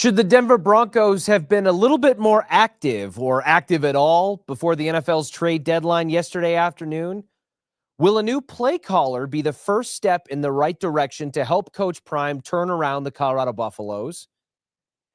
Should the Denver Broncos have been a little bit more active or active at all before the NFL's trade deadline yesterday afternoon? Will a new play caller be the first step in the right direction to help Coach Prime turn around the Colorado Buffaloes?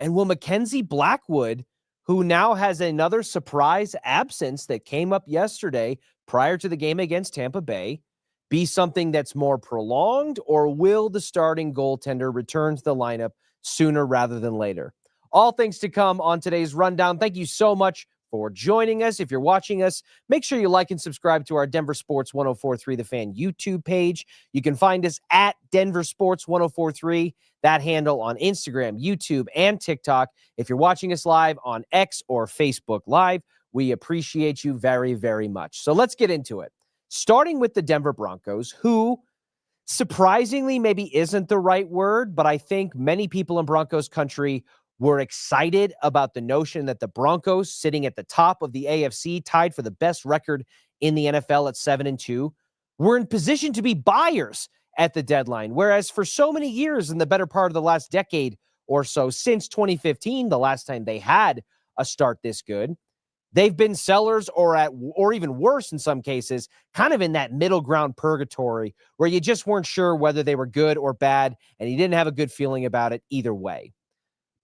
And will Mackenzie Blackwood, who now has another surprise absence that came up yesterday prior to the game against Tampa Bay, be something that's more prolonged, or will the starting goaltender return to the lineup sooner rather than later? All things to come on today's rundown. Thank you so much for joining us. If you're watching us, make sure you like and subscribe to our Denver Sports 1043 The Fan YouTube page. You can find us at Denver Sports 1043, that handle on Instagram, YouTube, and TikTok. If you're watching us live on X or Facebook Live, we appreciate you very, very much. So let's get into it. Starting with the Denver Broncos, who surprisingly maybe isn't the right word, but I think many people in Broncos country were excited about the notion that the Broncos, sitting at the top of the AFC, tied for the best record in the NFL at 7-2, were in position to be buyers at the deadline. Whereas for so many years in the better part of the last decade or so, since 2015, the last time they had a start this good, they've been sellers or even worse in some cases, kind of in that middle ground purgatory where you just weren't sure whether they were good or bad, and you didn't have a good feeling about it either way.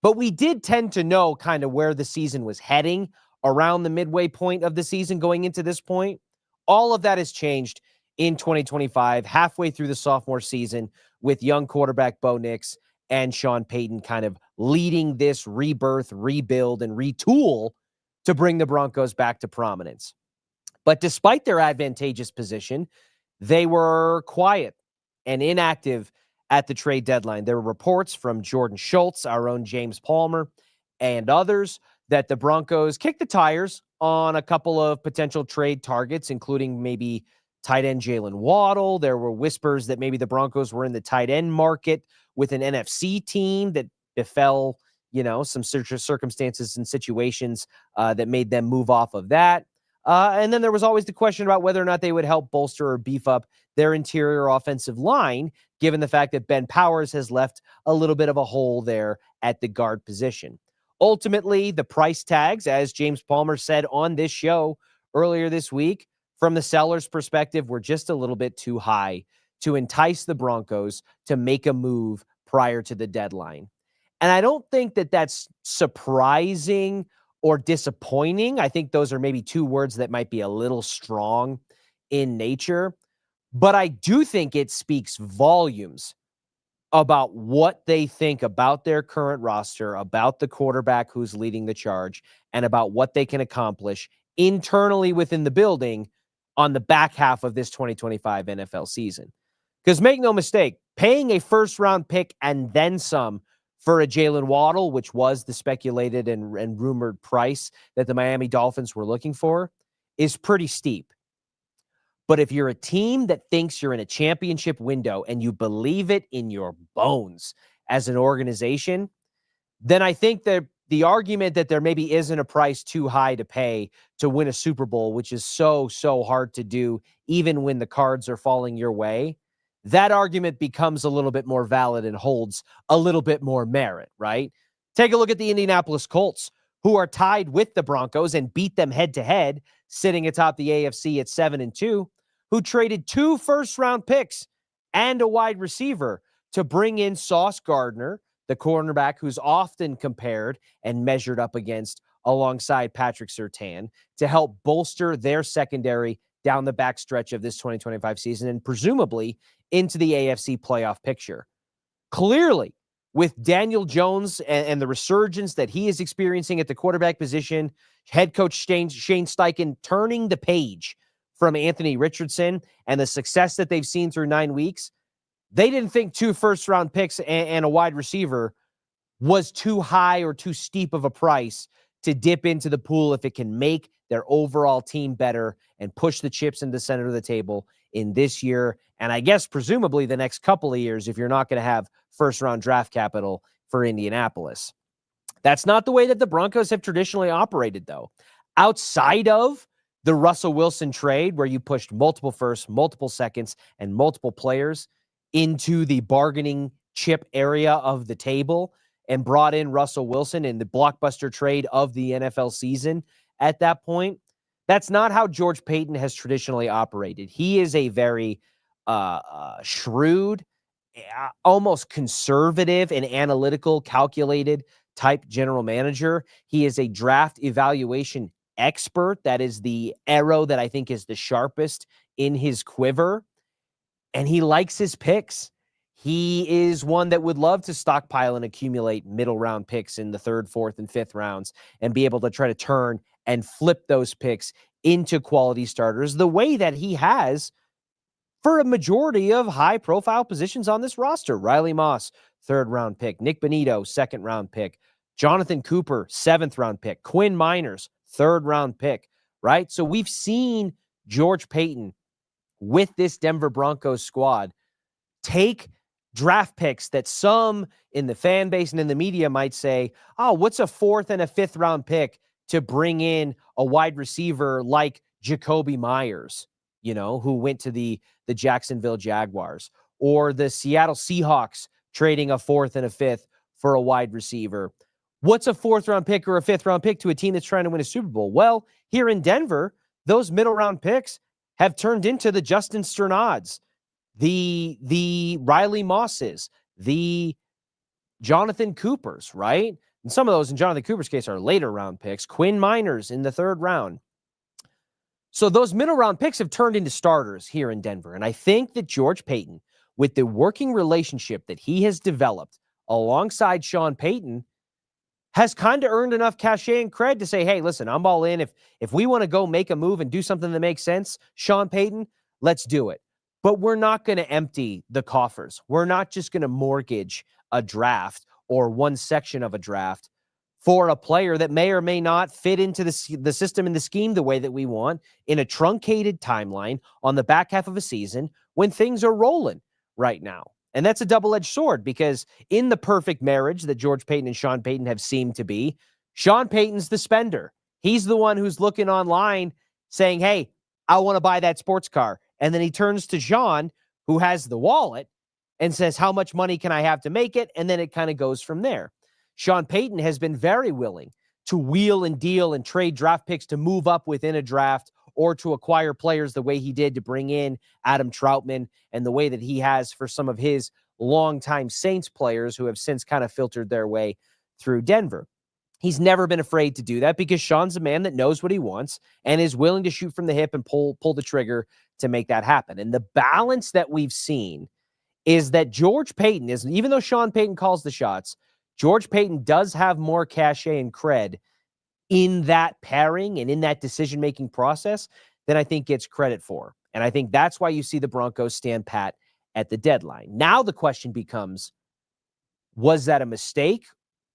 But we did tend to know kind of where the season was heading around the midway point of the season going into this point. All of that has changed in 2025, halfway through the sophomore season, with young quarterback Bo Nix and Sean Payton kind of leading this rebirth, rebuild, and retool to bring the Broncos back to prominence. But despite their advantageous position, they were quiet and inactive at the trade deadline. There were reports from Jordan Schultz, our own James Palmer, and others that the Broncos kicked the tires on a couple of potential trade targets, including maybe tight end Jalen Waddle. There were whispers that maybe the Broncos were in the tight end market with an NFC team that befell some circumstances and situations that made them move off of that. And then there was always the question about whether or not they would help bolster or beef up their interior offensive line, given the fact that Ben Powers has left a little bit of a hole there at the guard position. Ultimately, the price tags, as James Palmer said on this show earlier this week, from the seller's perspective, were just a little bit too high to entice the Broncos to make a move prior to the deadline. And I don't think that that's surprising or disappointing. I think those are maybe two words that might be a little strong in nature. But I do think it speaks volumes about what they think about their current roster, about the quarterback who's leading the charge, and about what they can accomplish internally within the building on the back half of this 2025 NFL season. Because make no mistake, paying a first-round pick and then some for a Jalen Waddle, which was the speculated and rumored price that the Miami Dolphins were looking for, is pretty steep. But if you're a team that thinks you're in a championship window and you believe it in your bones as an organization, then I think that the argument that there maybe isn't a price too high to pay to win a Super Bowl, which is so hard to do, even when the cards are falling your way, that argument becomes a little bit more valid and holds a little bit more merit, right? Take a look at the Indianapolis Colts, who are tied with the Broncos and beat them head-to-head, sitting atop the AFC at 7-2, who traded 2 first-round picks and a wide receiver to bring in Sauce Gardner, the cornerback who's often compared and measured up against alongside Patrick Surtain, to help bolster their secondary down the backstretch of this 2025 season and presumably into the AFC playoff picture. Clearly, with Daniel Jones and the resurgence that he is experiencing at the quarterback position, head coach Shane Steichen turning the page from Anthony Richardson and the success that they've seen through 9 weeks, they didn't think 2 first-round picks and a wide receiver was too high or too steep of a price to dip into the pool if it can make their overall team better and push the chips in the center of the table in this year, and I guess presumably the next couple of years if you're not going to have first-round draft capital for Indianapolis. That's not the way that the Broncos have traditionally operated, though. Outside of the Russell Wilson trade, where you pushed multiple firsts, multiple seconds, and multiple players into the bargaining chip area of the table and brought in Russell Wilson in the blockbuster trade of the NFL season at that point. That's not how George Payton has traditionally operated. He is a very shrewd, almost conservative and analytical, calculated type general manager. He is a draft evaluation expert. That is the arrow that I think is the sharpest in his quiver. And he likes his picks. He is one that would love to stockpile and accumulate middle round picks in the 3rd, 4th, and 5th rounds and be able to try to turn and flip those picks into quality starters the way that he has for a majority of high-profile positions on this roster. Riley Moss, 3rd-round pick. Nick Bonito, 2nd-round pick. Jonathan Cooper, 7th-round pick. Quinn Miners, 3rd-round pick, right? So we've seen George Payton with this Denver Broncos squad take draft picks that some in the fan base and in the media might say, oh, what's a 4th and a 5th-round pick to bring in a wide receiver like Jacoby Myers, who went to the Jacksonville Jaguars, or the Seattle Seahawks trading a 4th and a 5th for a wide receiver. What's a 4th-round pick or a 5th-round pick to a team that's trying to win a Super Bowl? Well, here in Denver, those middle-round picks have turned into the Justin Sternads, the Riley Mosses, the Jonathan Coopers, right? And some of those in Jonathan Cooper's case are later round picks. Quinn Miners in the 3rd round. So those middle round picks have turned into starters here in Denver. And I think that George Payton, with the working relationship that he has developed alongside Sean Payton, has kind of earned enough cachet and cred to say, hey, listen, I'm all in. If we want to go make a move and do something that makes sense, Sean Payton, let's do it. But we're not going to empty the coffers. We're not just going to mortgage a draft or one section of a draft for a player that may or may not fit into the system and the scheme the way that we want in a truncated timeline on the back half of a season when things are rolling right now. And that's a double-edged sword, because in the perfect marriage that George Payton and Sean Payton have seemed to be, Sean Payton's the spender. He's the one who's looking online saying, hey, I want to buy that sports car. And then he turns to Sean, who has the wallet, and says, how much money can I have to make it? And then it kind of goes from there. Sean Payton has been very willing to wheel and deal and trade draft picks to move up within a draft, or to acquire players the way he did to bring in Adam Troutman, and the way that he has for some of his longtime Saints players who have since kind of filtered their way through Denver. He's never been afraid to do that, because Sean's a man that knows what he wants and is willing to shoot from the hip and pull the trigger to make that happen. And the balance that we've seen is that George Payton is, even though Sean Payton calls the shots, George Payton does have more cachet and cred in that pairing and in that decision-making process than I think gets credit for. And I think that's why you see the Broncos stand pat at the deadline. Now the question becomes, was that a mistake,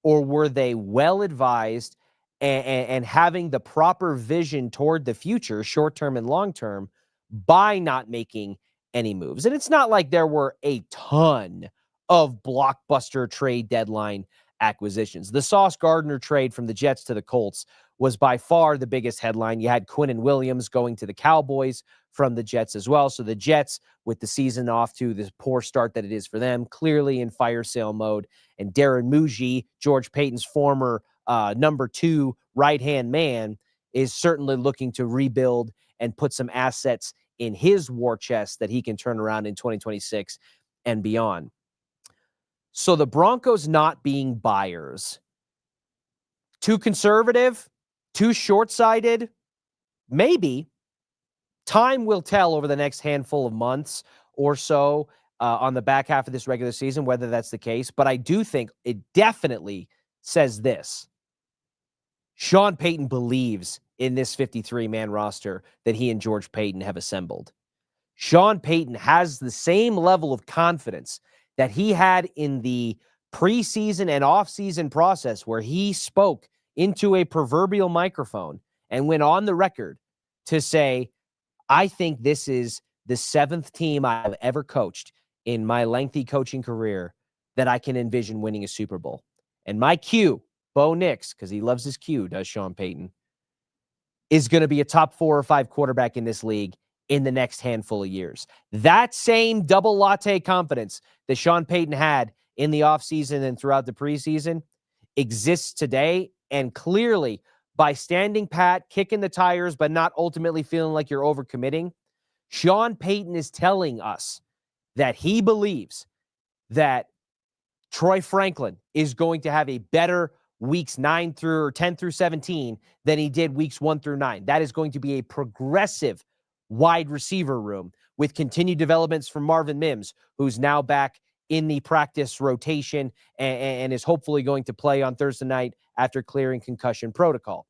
or were they well-advised and having the proper vision toward the future, short-term and long-term, by not making any moves? And it's not like there were a ton of blockbuster trade deadline acquisitions. The Sauce Gardner trade from the Jets to the Colts was by far the biggest headline. You had Quinnen Williams going to the Cowboys from the Jets as well. So the Jets, with the season off to the poor start that it is for them, clearly in fire sale mode. And Darren Muji, George Payton's former number 2 right-hand man, is certainly looking to rebuild and put some assets in his war chest that he can turn around in 2026 and beyond. So the Broncos not being buyers, too conservative, too short-sighted, maybe. Time will tell over the next handful of months or so on the back half of this regular season whether that's the case. But I do think it definitely says this: Sean Payton believes in this 53-man roster that he and George Payton have assembled. Sean Payton has the same level of confidence that he had in the preseason and offseason process, where he spoke into a proverbial microphone and went on the record to say, I think this is the 7th team I have ever coached in my lengthy coaching career that I can envision winning a Super Bowl. And my Q, Bo Nix, because he loves his Q, does Sean Payton, is going to be a top 4 or 5 quarterback in this league in the next handful of years. That same double latte confidence that Sean Payton had in the offseason and throughout the preseason exists today. And clearly, by standing pat, kicking the tires, but not ultimately feeling like you're overcommitting, Sean Payton is telling us that he believes that Troy Franklin is going to have a better weeks 10 through 17 than he did weeks 1 through 9. That is going to be a progressive wide receiver room with continued developments from Marvin Mims, who's now back in the practice rotation and is hopefully going to play on Thursday night after clearing concussion protocol.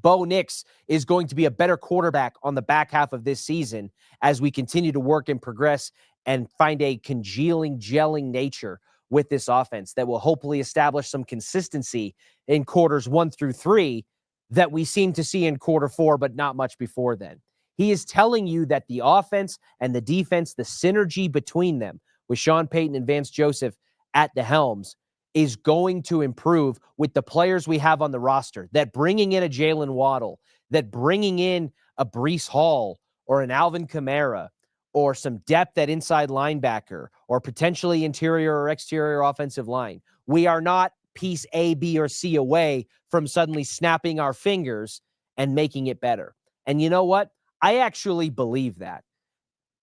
Bo Nix is going to be a better quarterback on the back half of this season as we continue to work and progress and find a gelling nature with this offense that will hopefully establish some consistency in quarters 1 through 3 that we seem to see in quarter 4, but not much before then. He is telling you that the offense and the defense, the synergy between them with Sean Payton and Vance Joseph at the helms is going to improve with the players we have on the roster, that bringing in a Jalen Waddle, that bringing in a Breece Hall or an Alvin Kamara or some depth at inside linebacker or potentially interior or exterior offensive line. We are not piece A, B, or C away from suddenly snapping our fingers and making it better. And you know what? I actually believe that,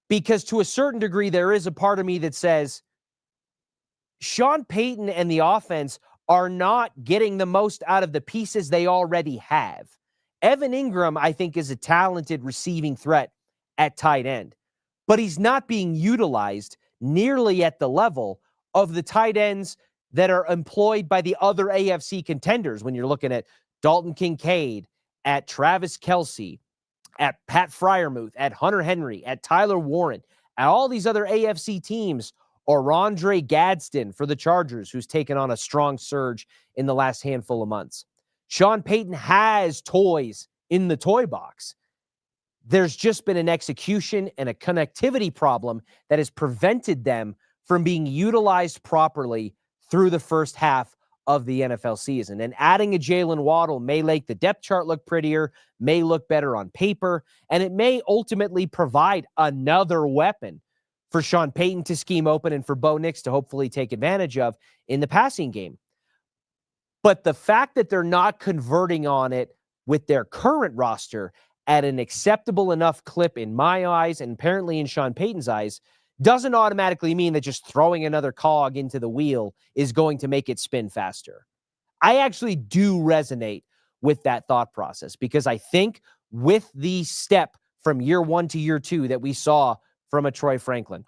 because to a certain degree, there is a part of me that says Sean Payton and the offense are not getting the most out of the pieces they already have. Evan Ingram, I think, is a talented receiving threat at tight end, but he's not being utilized nearly at the level of the tight ends that are employed by the other AFC contenders. When you're looking at Dalton Kincaid, at Travis Kelce, at Pat Freiermuth, at Hunter Henry, at Tyler Warren, at all these other AFC teams, or Rondre Gadsden for the Chargers, who's taken on a strong surge in the last handful of months. Sean Payton has toys in the toy box. There's just been an execution and a connectivity problem that has prevented them from being utilized properly through the first half of the NFL season. And adding a Jalen Waddle may make the depth chart look prettier, may look better on paper, and it may ultimately provide another weapon for Sean Payton to scheme open and for Bo Nix to hopefully take advantage of in the passing game. But the fact that they're not converting on it with their current roster at an acceptable enough clip in my eyes and apparently in Sean Payton's eyes doesn't automatically mean that just throwing another cog into the wheel is going to make it spin faster. I actually do resonate with that thought process, because I think with the step from year 1 to year 2 that we saw from a Troy Franklin,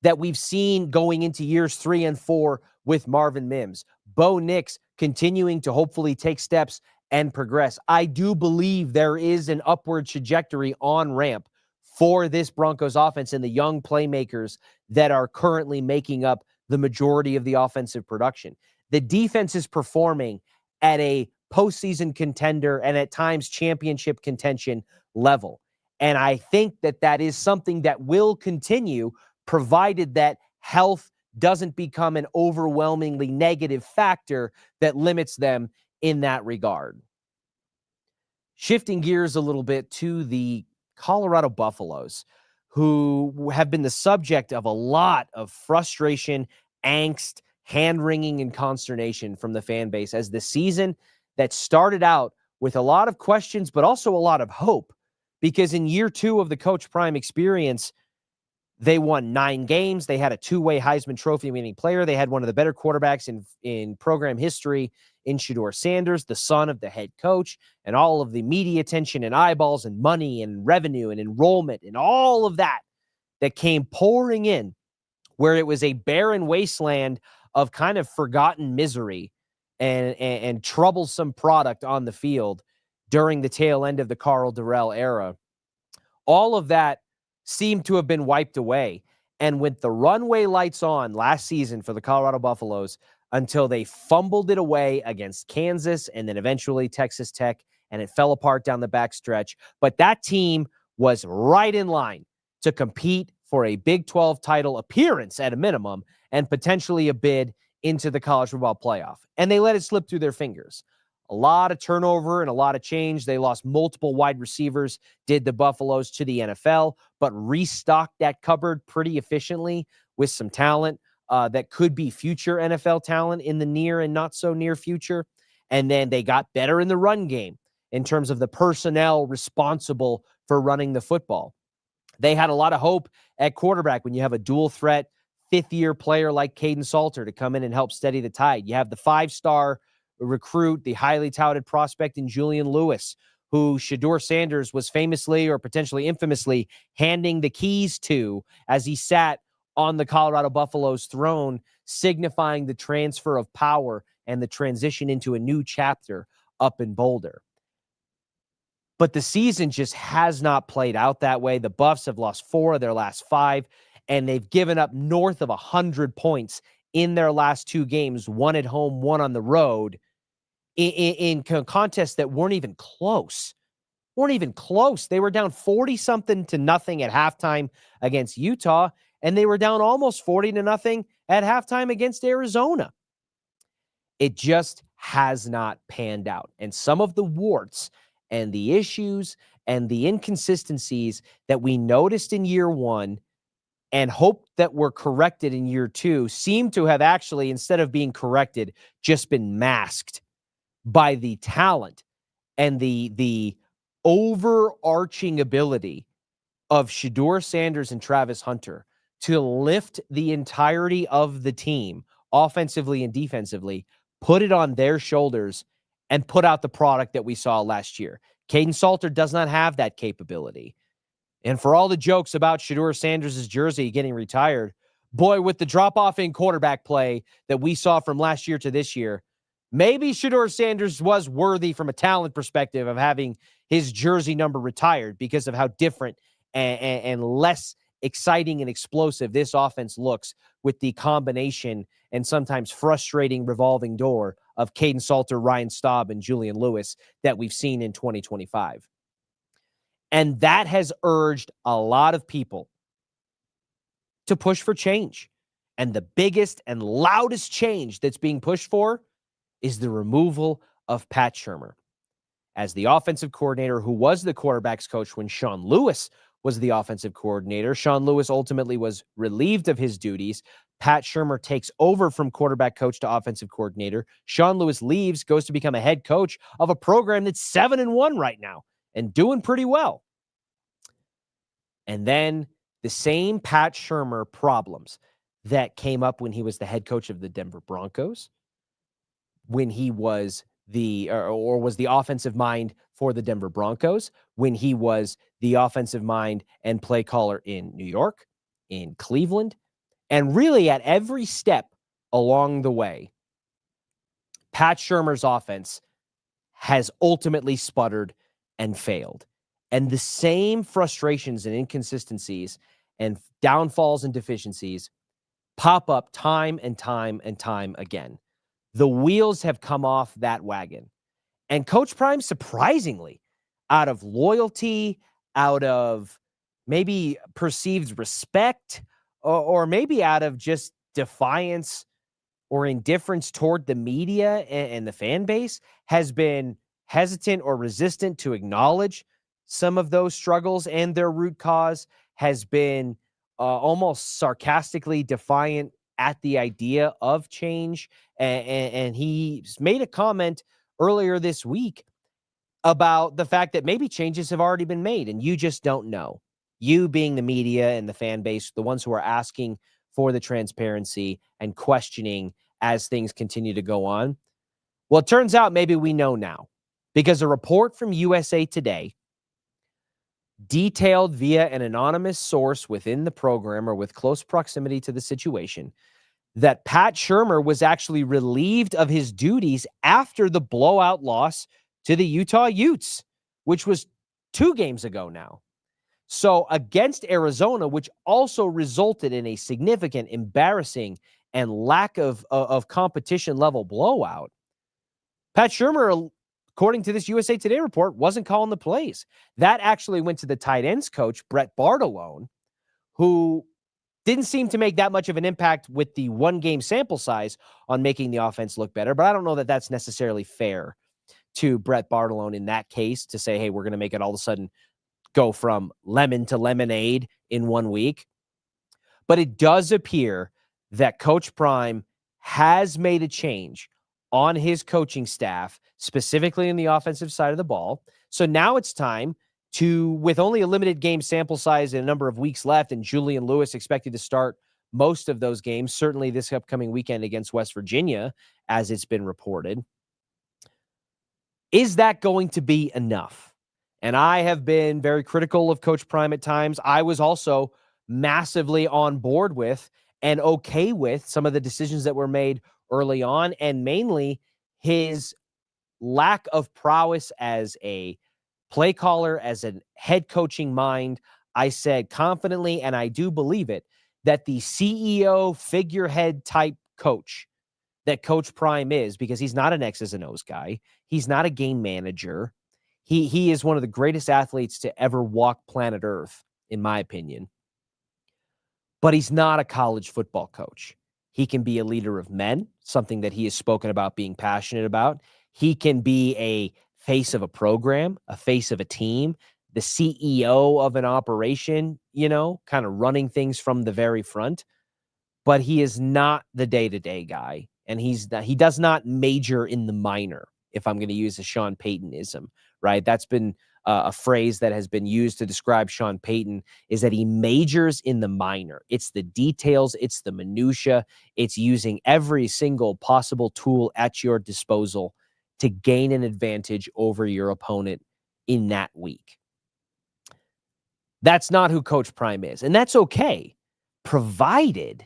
that we've seen going into years 3 and 4 with Marvin Mims, Bo Nix continuing to hopefully take steps and progress, I do believe there is an upward trajectory on ramp for this Broncos offense and the young playmakers that are currently making up the majority of the offensive production. The defense is performing at a postseason contender and at times championship contention level. And I think that that is something that will continue, provided that health doesn't become an overwhelmingly negative factor that limits them in that regard. Shifting gears a little bit to the Colorado Buffaloes, who have been the subject of a lot of frustration, angst, hand-wringing, and consternation from the fan base as the season that started out with a lot of questions, but also a lot of hope, because in year 2 of the Coach Prime experience, they won 9 games. They had a 2-way Heisman Trophy winning player. They had one of the better quarterbacks in program history in Shedeur Sanders, the son of the head coach, and all of the media attention and eyeballs and money and revenue and enrollment and all of that came pouring in, where it was a barren wasteland of kind of forgotten misery and troublesome product on the field during the tail end of the Carl Durrell era. All of that seemed to have been wiped away. And with the runway lights on last season for the Colorado Buffaloes, until they fumbled it away against Kansas and then eventually Texas Tech, and it fell apart down the backstretch. But that team was right in line to compete for a Big 12 title appearance at a minimum and potentially a bid into the college football playoff. And they let it slip through their fingers. A lot of turnover and a lot of change. They lost multiple wide receivers, did the Buffaloes, to the NFL, but restocked that cupboard pretty efficiently with some talent that could be future NFL talent in the near and not so near future. And then they got better in the run game in terms of the personnel responsible for running the football. They had a lot of hope at quarterback when you have a dual threat fifth-year player like Payton to come in and help steady the tide. You have the 5-star recruit, the highly touted prospect in Julian Lewis, who Shedeur Sanders was famously or potentially infamously handing the keys to as he sat on the Colorado Buffalo's throne, signifying the transfer of power and the transition into a new chapter up in Boulder. But the season just has not played out that way. The Buffs have lost 4 of their last 5, and they've given up north of 100 points in their last 2 games, one at home, one on the road, in contests that weren't even close. They were down 40-something to nothing at halftime against Utah, and they were down almost 40-0 at halftime against Arizona. It just has not panned out. And some of the warts and the issues and the inconsistencies that we noticed in year 1 and hoped that were corrected in year 2 seem to have actually, instead of being corrected, just been masked by the talent and the overarching ability of Shedeur Sanders and Travis Hunter to lift the entirety of the team, offensively and defensively, put it on their shoulders, and put out the product that we saw last year. Caden Salter does not have that capability. And for all the jokes about Shedeur Sanders' jersey getting retired, boy, with the drop-off in quarterback play that we saw from last year to this year, maybe Shedeur Sanders was worthy from a talent perspective of having his jersey number retired because of how different and less exciting and explosive this offense looks with the combination and sometimes frustrating revolving door of Caden Salter, Ryan Staub, and Julian Lewis that we've seen in 2025. And that has urged a lot of people to push for change. And the biggest and loudest change that's being pushed for is the removal of Pat Shurmur as the offensive coordinator, who was the quarterback's coach when Sean Lewis was the offensive coordinator. Sean Lewis ultimately was relieved of his duties. Pat Shurmur takes over from quarterback coach to offensive coordinator. Sean Lewis leaves, goes to become a head coach of a program that's 7-1 right now and doing pretty well. And then the same Pat Shurmur problems that came up when he was the head coach of the Denver Broncos, when he was was the offensive mind for the Denver Broncos, when he was the offensive mind and play caller in New York, in Cleveland, and really at every step along the way, Pat Shurmur's offense has ultimately sputtered and failed. And the same frustrations and inconsistencies and downfalls and deficiencies pop up time and time and time again. The wheels have come off that wagon. And Coach Prime, surprisingly, out of loyalty, out of maybe perceived respect, or maybe out of just defiance or indifference toward the media and the fan base, has been hesitant or resistant to acknowledge some of those struggles and their root cause, has been almost sarcastically defiant at the idea of change. And he's made a comment earlier this week about the fact that maybe changes have already been made and you just don't know. You being the media and the fan base, the ones who are asking for the transparency and questioning as things continue to go on. Well, it turns out maybe we know now, because a report from USA Today, detailed via an anonymous source within the program or with close proximity to the situation, that Pat Shurmur was actually relieved of his duties after the blowout loss to the Utah Utes, which was 2 games ago now. So against Arizona, which also resulted in a significant, embarrassing, and lack of competition level blowout, Pat Shurmur, according to this USA Today report, wasn't calling the plays. That actually went to the tight ends coach, Brett Bartolone, who didn't seem to make that much of an impact with the 1-game sample size on making the offense look better. But I don't know that that's necessarily fair to Brett Bartolone in that case to say, hey, we're going to make it all of a sudden go from lemon to lemonade in 1 week. But it does appear that Coach Prime has made a change on his coaching staff, specifically in the offensive side of the ball. So now it's time to, with only a limited game sample size and a number of weeks left, and Julian Lewis expected to start most of those games, certainly this upcoming weekend against West Virginia, as it's been reported. Is that going to be enough? And I have been very critical of Coach Prime at times. I was also massively on board with and okay with some of the decisions that were made early on, and mainly his lack of prowess as a play caller, as a head coaching mind. I said confidently, and I do believe it, that the CEO figurehead type coach that Coach Prime is, because he's not an X's and O's guy. He's not a game manager. He is one of the greatest athletes to ever walk planet Earth, in my opinion. But he's not a college football coach. He can be a leader of men, something that he has spoken about being passionate about. He can be a face of a program, a face of a team, the CEO of an operation, kind of running things from the very front. But he is not the day-to-day guy, and he does not major in the minor, if I'm going to use a Sean Paytonism, right? That's been a phrase that has been used to describe Sean Payton, is that he majors in the minor. It's the details, it's the minutia, it's using every single possible tool at your disposal to gain an advantage over your opponent in that week. That's not who Coach Prime is, and that's okay, provided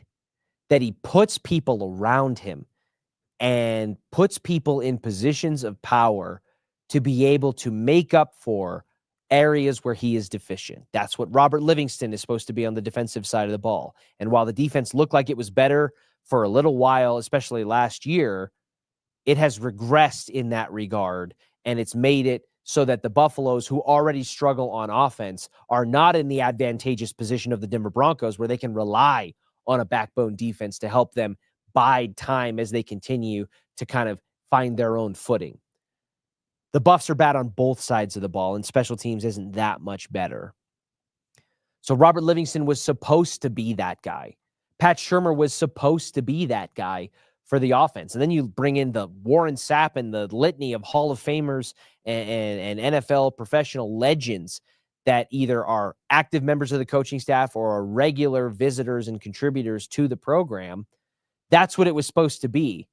that he puts people around him and puts people in positions of power to be able to make up for areas where he is deficient. That's what Robert Livingston is supposed to be on the defensive side of the ball. And while the defense looked like it was better for a little while, especially last year, it has regressed in that regard, and it's made it so that the Buffaloes, who already struggle on offense, are not in the advantageous position of the Denver Broncos, where they can rely on a backbone defense to help them bide time as they continue to kind of find their own footing. The Buffs are bad on both sides of the ball, and special teams isn't that much better. So Robert Livingston was supposed to be that guy. Pat Shurmur was supposed to be that guy for the offense. And then you bring in the Warren Sapp and the litany of Hall of Famers and NFL professional legends that either are active members of the coaching staff or are regular visitors and contributors to the program. That's what it was supposed to be,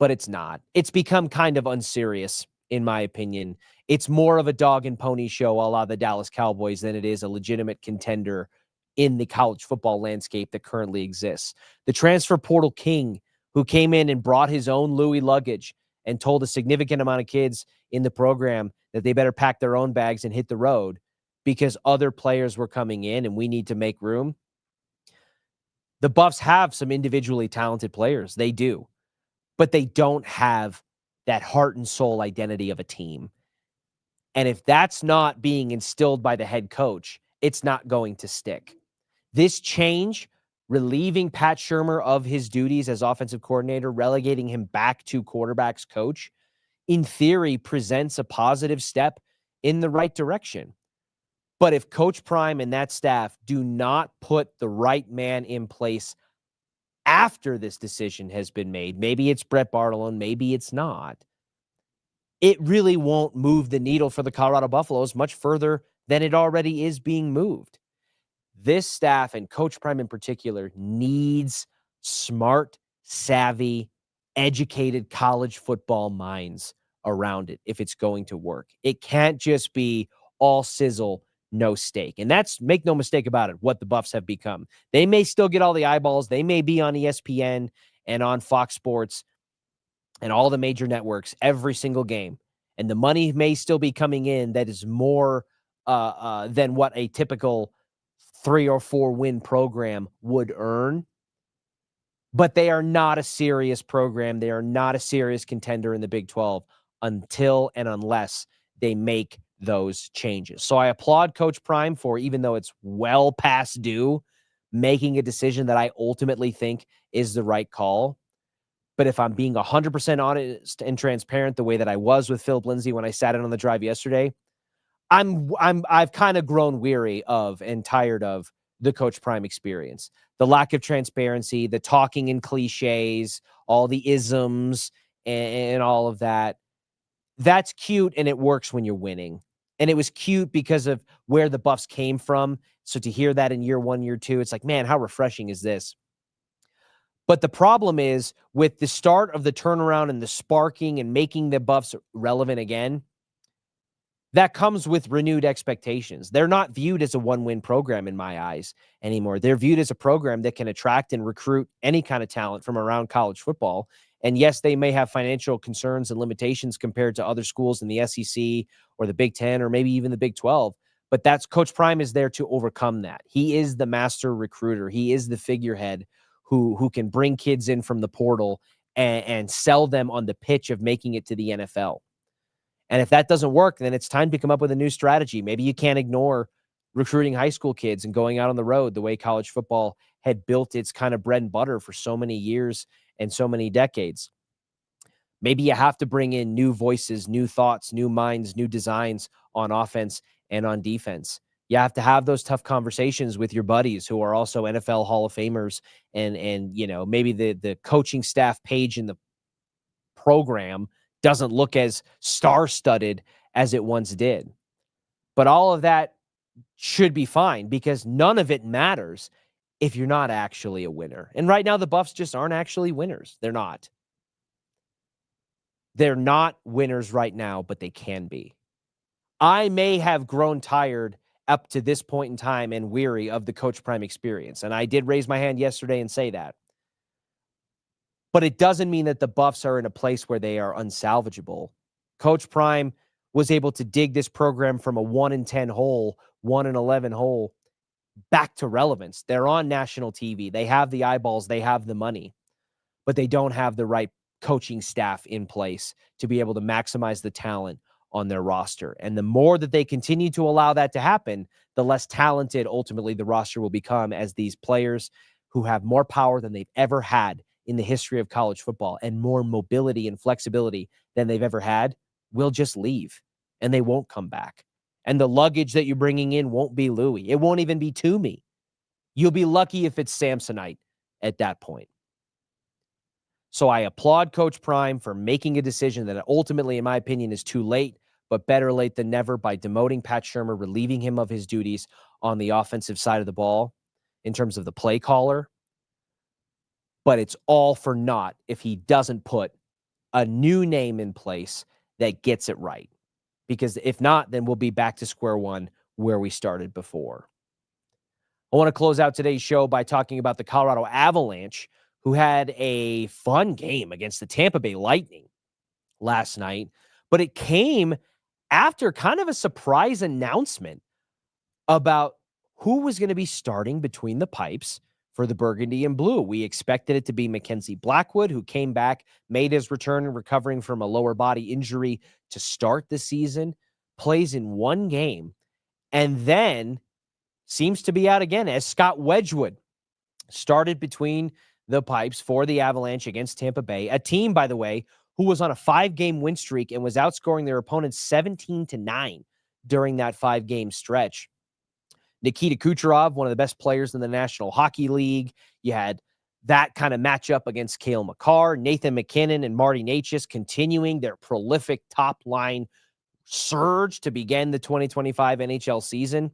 but it's not. It's become kind of unserious, in my opinion. It's more of a dog and pony show a la the Dallas Cowboys than it is a legitimate contender in the college football landscape that currently exists. The transfer portal king who came in and brought his own Louis luggage and told a significant amount of kids in the program that they better pack their own bags and hit the road because other players were coming in and we need to make room. The Buffs have some individually talented players. They do. But they don't have that heart and soul identity of a team. And if that's not being instilled by the head coach, it's not going to stick. This change, relieving Pat Shurmur of his duties as offensive coordinator, relegating him back to quarterbacks coach, in theory presents a positive step in the right direction. But if Coach Prime and that staff do not put the right man in place after this decision has been made, maybe it's Brett Bartlone, maybe it's not, it really won't move the needle for the Colorado Buffaloes much further than it already is being moved. This staff, and Coach Prime in particular, needs smart, savvy, educated college football minds around it if it's going to work. It can't just be all sizzle, no steak. And that's, make no mistake about it, what the Buffs have become. They may still get all the eyeballs. They may be on ESPN and on Fox Sports and all the major networks every single game. And the money may still be coming in that is more than what a typical 3 or 4 win program would earn. But they are not a serious program. They are not a serious contender in the Big 12 until and unless they make those changes. So I applaud Coach Prime for, even though it's well past due, making a decision that I ultimately think is the right call. But if I'm being 100% honest and transparent, the way that I was with Philip Lindsay when I sat in on the drive yesterday, I've kind of grown weary of and tired of the Coach Prime experience. The lack of transparency, the talking in cliches, all the isms and all of that. That's cute and it works when you're winning. And it was cute because of where the Buffs came from. So to hear that in year 1, year 2, it's like, man, how refreshing is this? But the problem is with the start of the turnaround and the sparking and making the Buffs relevant again, that comes with renewed expectations. They're not viewed as a one-win program in my eyes anymore. They're viewed as a program that can attract and recruit any kind of talent from around college football. And yes, they may have financial concerns and limitations compared to other schools in the SEC or the Big Ten or maybe even the Big 12. But that's Coach Prime is there to overcome that. He is the master recruiter. He is the figurehead who can bring kids in from the portal and sell them on the pitch of making it to the NFL. And if that doesn't work, then it's time to come up with a new strategy. Maybe you can't ignore recruiting high school kids and going out on the road the way college football had built its kind of bread and butter for so many years and so many decades. Maybe you have to bring in new voices, new thoughts, new minds, new designs on offense and on defense. You have to have those tough conversations with your buddies who are also NFL Hall of Famers and you know, maybe the coaching staff page in the program doesn't look as star-studded as it once did. But all of that should be fine because none of it matters if you're not actually a winner. And right now, the Buffs just aren't actually winners. They're not. They're not winners right now, but they can be. I may have grown tired up to this point in time and weary of the Coach Prime experience. And I did raise my hand yesterday and say that. But it doesn't mean that the Buffs are in a place where they are unsalvageable. Coach Prime was able to dig this program from a 1-10 hole, 1-11 hole, back to relevance. They're on national TV. They have the eyeballs. They have the money. But they don't have the right coaching staff in place to be able to maximize the talent on their roster. And the more that they continue to allow that to happen, the less talented ultimately the roster will become as these players who have more power than they've ever had in the history of college football and more mobility and flexibility than they've ever had will just leave and they won't come back. And the luggage that you're bringing in won't be Louis. It won't even be Toomey. You'll be lucky if it's Samsonite at that point. So I applaud Coach Prime for making a decision that ultimately, in my opinion, is too late, but better late than never by demoting Pat Shurmur, relieving him of his duties on the offensive side of the ball in terms of the play caller. But it's all for naught if he doesn't put a new name in place that gets it right. Because if not, then we'll be back to square one where we started before. I want to close out today's show by talking about the Colorado Avalanche, who had a fun game against the Tampa Bay Lightning last night. But it came after kind of a surprise announcement about who was going to be starting between the pipes for the Burgundy and Blue. We expected it to be Mackenzie Blackwood, who came back, made his return, recovering from a lower body injury to start the season, plays in one game, and then seems to be out again as Scott Wedgwood started between the pipes for the Avalanche against Tampa Bay, a team, by the way, who was on a 5-game win streak and was outscoring their opponents 17-9 during that 5-game stretch. Nikita Kucherov, one of the best players in the National Hockey League. You had that kind of matchup against Cale Makar, Nathan McKinnon, and Marty Necas continuing their prolific top-line surge to begin the 2025 NHL season.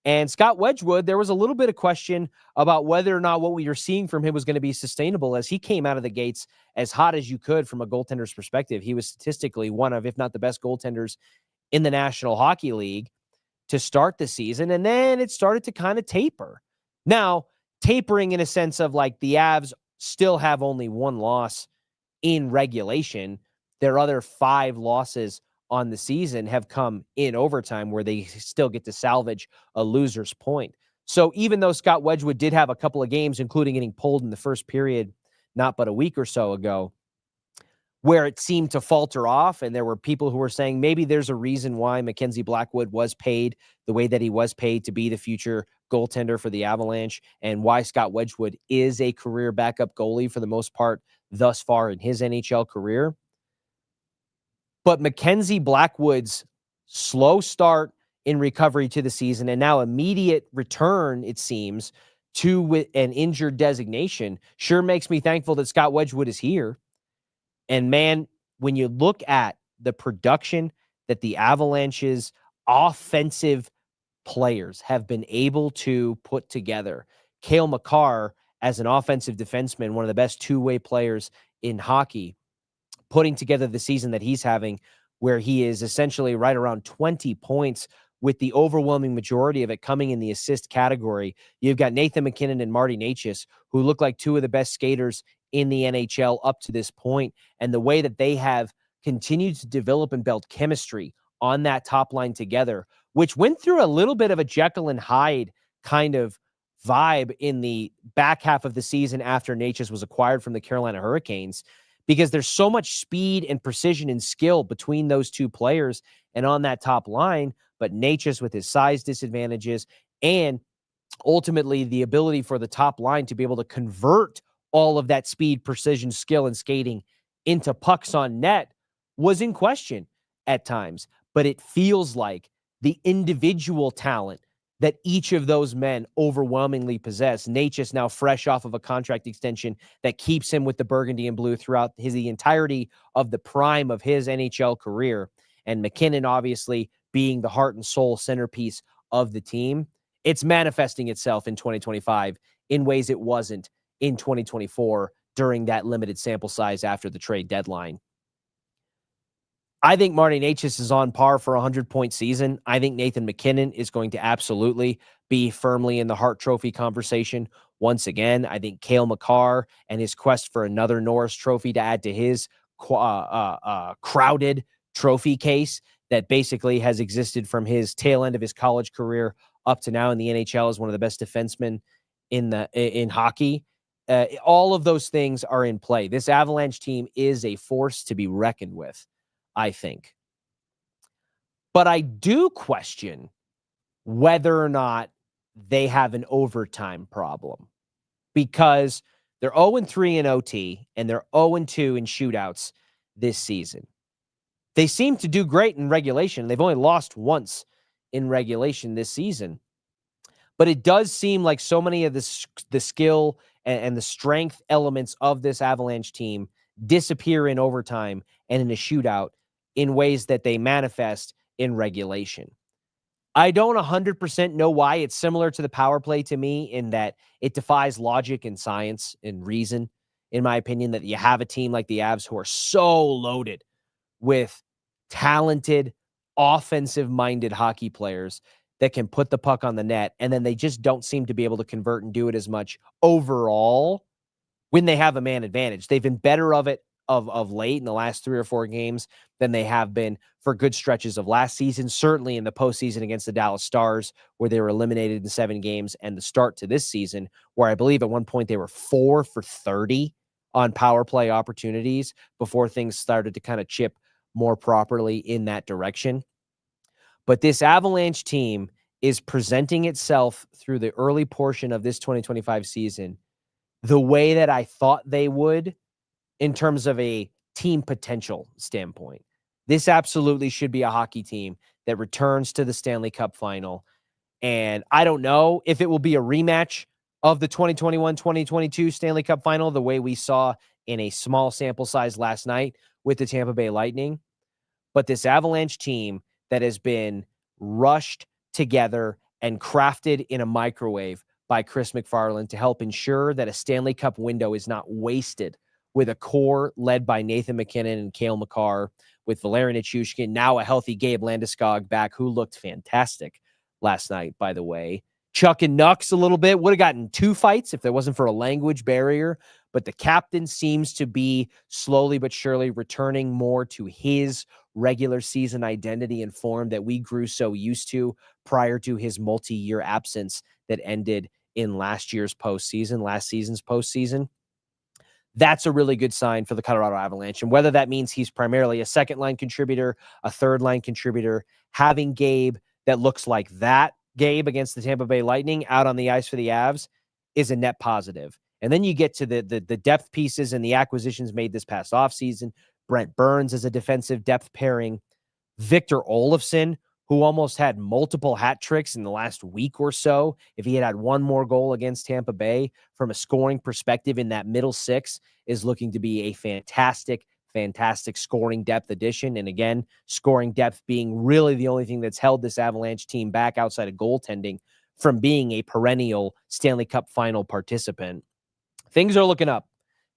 And Scott Wedgwood, there was a little bit of question about whether or not what we were seeing from him was going to be sustainable as he came out of the gates as hot as you could from a goaltender's perspective. He was statistically one of, if not the best goaltenders in the National Hockey League to start the season, and then it started to kind of taper. Now, tapering in a sense of like the Avs still have only one loss in regulation. Their other 5 losses on the season have come in overtime where they still get to salvage a loser's point. So even though Scott Wedgwood did have a couple of games, including getting pulled in the first period not but a week or so ago, where it seemed to falter off, and there were people who were saying maybe there's a reason why Mackenzie Blackwood was paid the way that he was paid to be the future goaltender for the Avalanche, and why Scott Wedgwood is a career backup goalie for the most part thus far in his NHL career. But Mackenzie Blackwood's slow start in recovery to the season and now immediate return, it seems, to an injured designation sure makes me thankful that Scott Wedgwood is here. And man, when you look at the production that the Avalanche's offensive players have been able to put together, Cale Makar as an offensive defenseman, one of the best two-way players in hockey, putting together the season that he's having, where he is essentially right around 20 points, with the overwhelming majority of it coming in the assist category. You've got Nathan MacKinnon and Marty Necas, who look like two of the best skaters in the NHL up to this point, and the way that they have continued to develop and build chemistry on that top line together, which went through a little bit of a Jekyll and Hyde kind of vibe in the back half of the season after Necas was acquired from the Carolina Hurricanes, because there's so much speed and precision and skill between those two players and on that top line. But Necas, with his size disadvantages and ultimately the ability for the top line to be able to convert all of that speed, precision, skill, and skating into pucks on net, was in question at times. But it feels like the individual talent that each of those men overwhelmingly possess. Necas now fresh off of a contract extension that keeps him with the Burgundy and Blue throughout the entirety of the prime of his NHL career. And MacKinnon obviously being the heart and soul centerpiece of the team. It's manifesting itself in 2025 in ways it wasn't in 2024 during that limited sample size after the trade deadline. I think Marty Necas is on par for a 100-point season. I think Nathan MacKinnon is going to absolutely be firmly in the Hart Trophy conversation once again. I think Cale Makar and his quest for another Norris Trophy to add to his crowded trophy case that basically has existed from his tail end of his college career up to now in the NHL as one of the best defensemen in hockey. All of those things are in play. This Avalanche team is a force to be reckoned with, I think. But I do question whether or not they have an overtime problem, because they're 0-3 in OT and they're 0-2 in shootouts this season. They seem to do great in regulation. They've only lost once in regulation this season. But it does seem like so many of the skill and the strength elements of this Avalanche team disappear in overtime and in a shootout in ways that they manifest in regulation. I don't 100% know why. It's similar to the power play to me in that it defies logic and science and reason, in my opinion, that you have a team like the Avs who are so loaded with talented, offensive-minded hockey players that can put the puck on the net, and then they just don't seem to be able to convert and do it as much overall when they have a man advantage. They've been better of it of late in the last 3 or 4 games than they have been for good stretches of last season, certainly in the postseason against the Dallas Stars, where they were eliminated in 7 games, and the start to this season, where I believe at one point they were 4 for 30 on power play opportunities before things started to kind of chip more properly in that direction. But this Avalanche team is presenting itself through the early portion of this 2025 season the way that I thought they would in terms of a team potential standpoint. This absolutely should be a hockey team that returns to the Stanley Cup final. And I don't know if it will be a rematch of the 2021-2022 Stanley Cup final, the way we saw in a small sample size last night with the Tampa Bay Lightning. But this Avalanche team that has been rushed together and crafted in a microwave by Chris McFarland to help ensure that a Stanley Cup window is not wasted, with a core led by Nathan MacKinnon and Cale Makar, with Valeri Nichushkin, now a healthy Gabe Landeskog back, who looked fantastic last night, by the way. Chuck and Nux a little bit. Would have gotten 2 fights if there wasn't for a language barrier. But the captain seems to be slowly but surely returning more to his regular season identity and form that we grew so used to prior to his multi-year absence that ended in last season's postseason. That's a really good sign for the Colorado Avalanche. And whether that means he's primarily a second-line contributor, a third-line contributor, having Gabe that looks like that Gabe against the Tampa Bay Lightning out on the ice for the Avs is a net positive. And then you get to the depth pieces and the acquisitions made this past offseason. Brent Burns as a defensive depth pairing. Victor Olofsson, who almost had multiple hat tricks in the last week or so, if he had one more goal against Tampa Bay, from a scoring perspective in that middle six, is looking to be a fantastic scoring depth addition. And again, scoring depth being really the only thing that's held this Avalanche team back outside of goaltending from being a perennial Stanley Cup final participant. Things are looking up.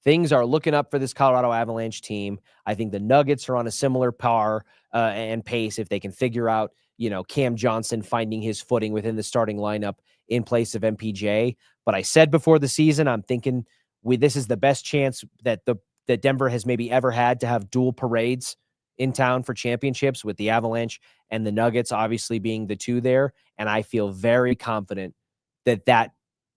Things are looking up for this Colorado Avalanche team. I think the Nuggets are on a similar par and pace if they can figure out, Cam Johnson finding his footing within the starting lineup in place of MPJ. But I said before the season, I'm thinking this is the best chance that Denver has maybe ever had to have dual parades in town for championships, with the Avalanche and the Nuggets obviously being the two there. And I feel very confident that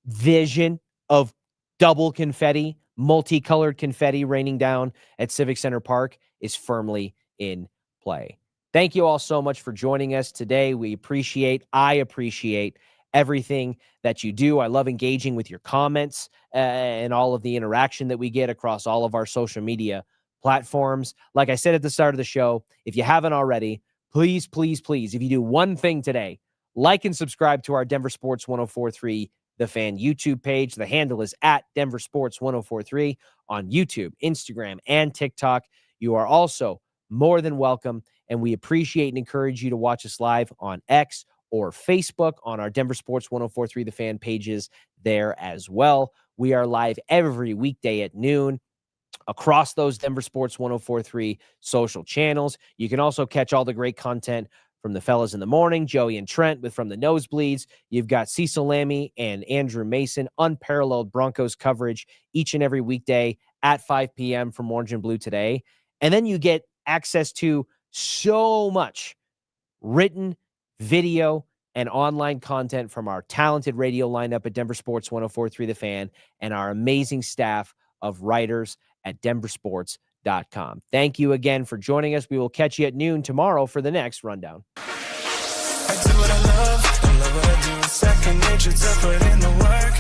vision of double confetti, multicolored confetti raining down at Civic Center Park is firmly in play. Thank you all so much for joining us today. I appreciate everything that you do. I love engaging with your comments and all of the interaction that we get across all of our social media platforms. Like I said at the start of the show, if you haven't already, please, if you do one thing today, like and subscribe to our Denver Sports 1043 The Fan YouTube page. The handle is at Denver Sports 1043 on YouTube, Instagram, and TikTok. You are also more than welcome, and we appreciate and encourage you to watch us live on X or Facebook on our Denver Sports 1043 The Fan pages there as well. We are live every weekday at noon across those Denver Sports 1043 social channels. You can also catch all the great content from the fellas in the morning, Joey and Trent with From the Nosebleeds. You've got Cecil Lammy and Andrew Mason, unparalleled Broncos coverage each and every weekday at 5 p.m. from Orange and Blue Today. And then you get access to so much written, video, and online content from our talented radio lineup at Denver Sports 1043 The Fan and our amazing staff of writers at DenverSports.com. Thank you again for joining us. We will catch you at noon tomorrow for the next rundown. I do what I love what I do. Second nature to put in the work.